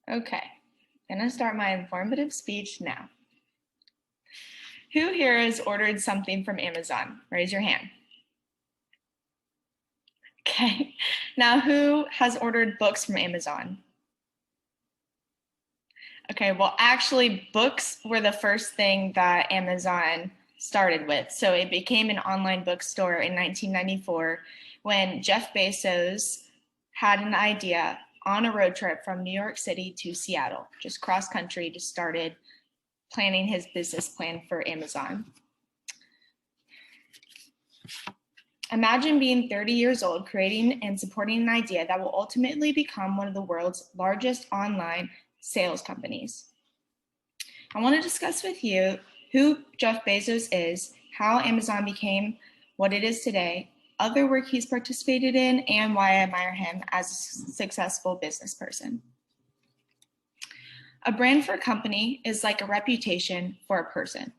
Okay, I'm gonna start my informative speech now. Who here has ordered something from Amazon? Raise your hand. Okay, now who has ordered books from Amazon? Okay, well, actually, books were the first thing that Amazon started with. So it became an online bookstore in 1994 when Jeff Bezos had an idea on a road trip from New York City to Seattle, just cross country, just started planning his business plan for Amazon. Imagine being 30 years old, creating and supporting an idea that will ultimately become one of the world's largest online sales companies. I want to discuss with you who Jeff Bezos is, how Amazon became what it is today, other work he's participated in, and why I admire him as a successful business person. A brand for a company is like a reputation for a person.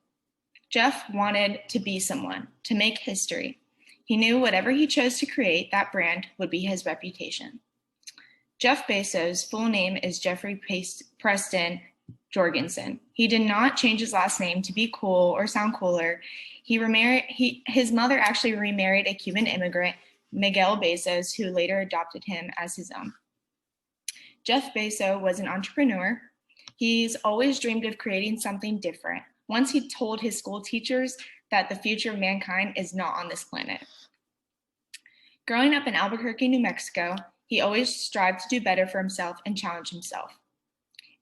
Jeff wanted to be someone, to make history. He knew whatever he chose to create, that brand would be his reputation. Jeff Bezos' full name is Jeffrey Preston Jorgensen. He did not change his last name to be cool or sound cooler. His mother actually remarried a Cuban immigrant, Miguel Bezos, who later adopted him as his own. Jeff Bezos was an entrepreneur. He's always dreamed of creating something different. Once he told his school teachers that the future of mankind is not on this planet. Growing up in Albuquerque, New Mexico, he always strived to do better for himself and challenge himself.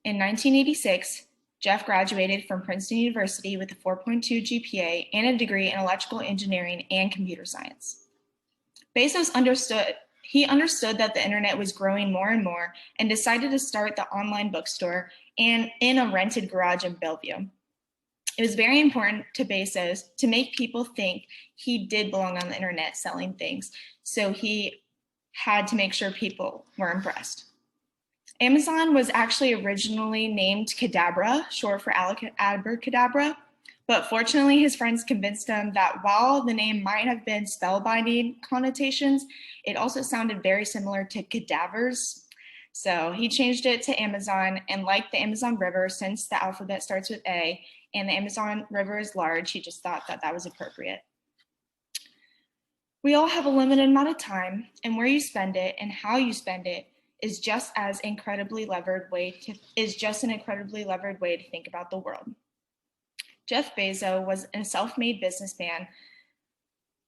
In 1986, Jeff graduated from Princeton University with a 4.2 GPA and a degree in electrical engineering and computer science. Bezos understood that the internet was growing more and more and decided to start the online bookstore and in a rented garage in Bellevue. It was very important to Bezos to make people think he did belong on the internet selling things, so he had to make sure people were impressed. Amazon was actually originally named Cadabra, short for abracadabra, but fortunately his friends convinced him that while the name might have been spellbinding connotations, it also sounded very similar to cadavers. So he changed it to Amazon, and like the Amazon River, since the alphabet starts with A and the Amazon River is large, he just thought that that was appropriate. We all have a limited amount of time, and where you spend it and how you spend it is just an incredibly levered way to think about the world. Jeff Bezos was a self-made businessman.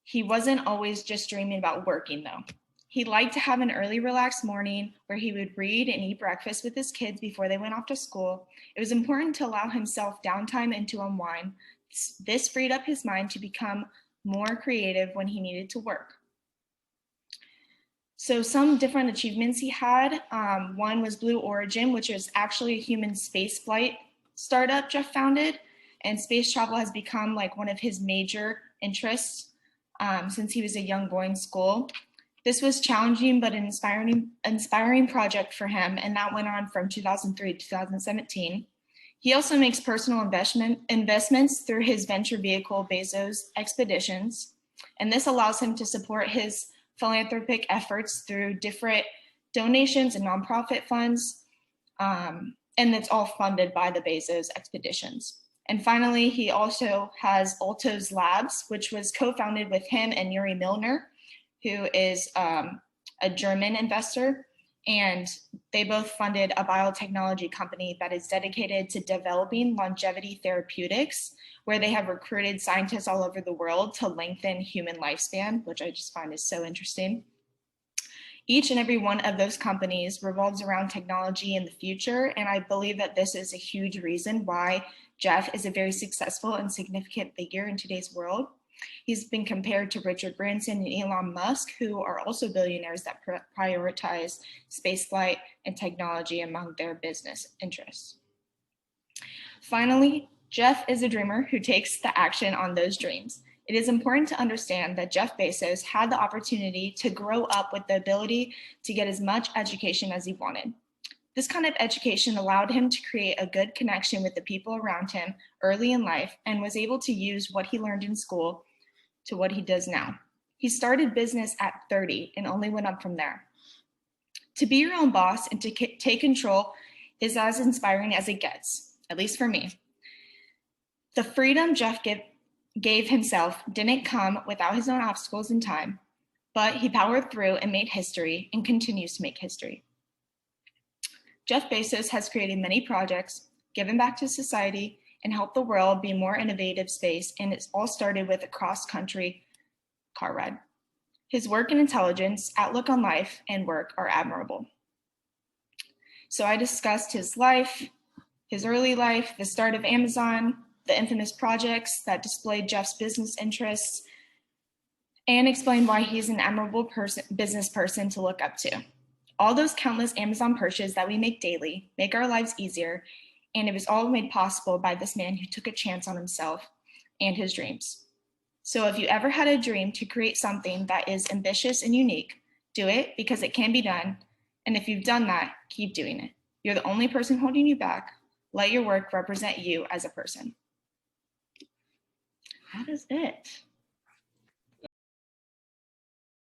He wasn't always just dreaming about working, though. He liked to have an early, relaxed morning where he would read and eat breakfast with his kids before they went off to school. It was important to allow himself downtime and to unwind. This freed up his mind to become more creative when he needed to work. So some different achievements he had. One was Blue Origin, which is actually a human space flight startup Jeff founded. And space travel has become like one of his major interests since he was a young boy in school. This was challenging but an inspiring project for him, and that went on from 2003 to 2017. He also makes personal investments through his venture vehicle, Bezos Expeditions, and this allows him to support his philanthropic efforts through different donations and nonprofit funds, and it's all funded by the Bezos Expeditions. And finally, he also has Altos Labs, which was co-founded with him and Yuri Milner, who is a German investor. And they both funded a biotechnology company that is dedicated to developing longevity therapeutics, where they have recruited scientists all over the world to lengthen human lifespan, which I just find is so interesting. Each and every one of those companies revolves around technology in the future, and I believe that this is a huge reason why Jeff is a very successful and significant figure in today's world. He's been compared to Richard Branson and Elon Musk, who are also billionaires that prioritize spaceflight and technology among their business interests. Finally, Jeff is a dreamer who takes the action on those dreams. It is important to understand that Jeff Bezos had the opportunity to grow up with the ability to get as much education as he wanted. This kind of education allowed him to create a good connection with the people around him early in life and was able to use what he learned in school to what he does now. He started business at 30 and only went up from there. To be your own boss and to take control is as inspiring as it gets, at least for me. The freedom Jeff gave himself didn't come without his own obstacles in time, but he powered through and made history and continues to make history. Jeff Bezos has created many projects, given back to society, and helped the world be a more innovative space, and it's all started with a cross-country car ride. His work and intelligence, outlook on life and work are admirable. So I discussed his life, his early life, the start of Amazon, the infamous projects that displayed Jeff's business interests, and explained why he's an admirable business person to look up to. All those countless Amazon purchases that we make daily make our lives easier, and it was all made possible by this man who took a chance on himself and his dreams. So if you ever had a dream to create something that is ambitious and unique, do it because it can be done. And if you've done that, keep doing it. You're the only person holding you back. Let your work represent you as a person. That is it.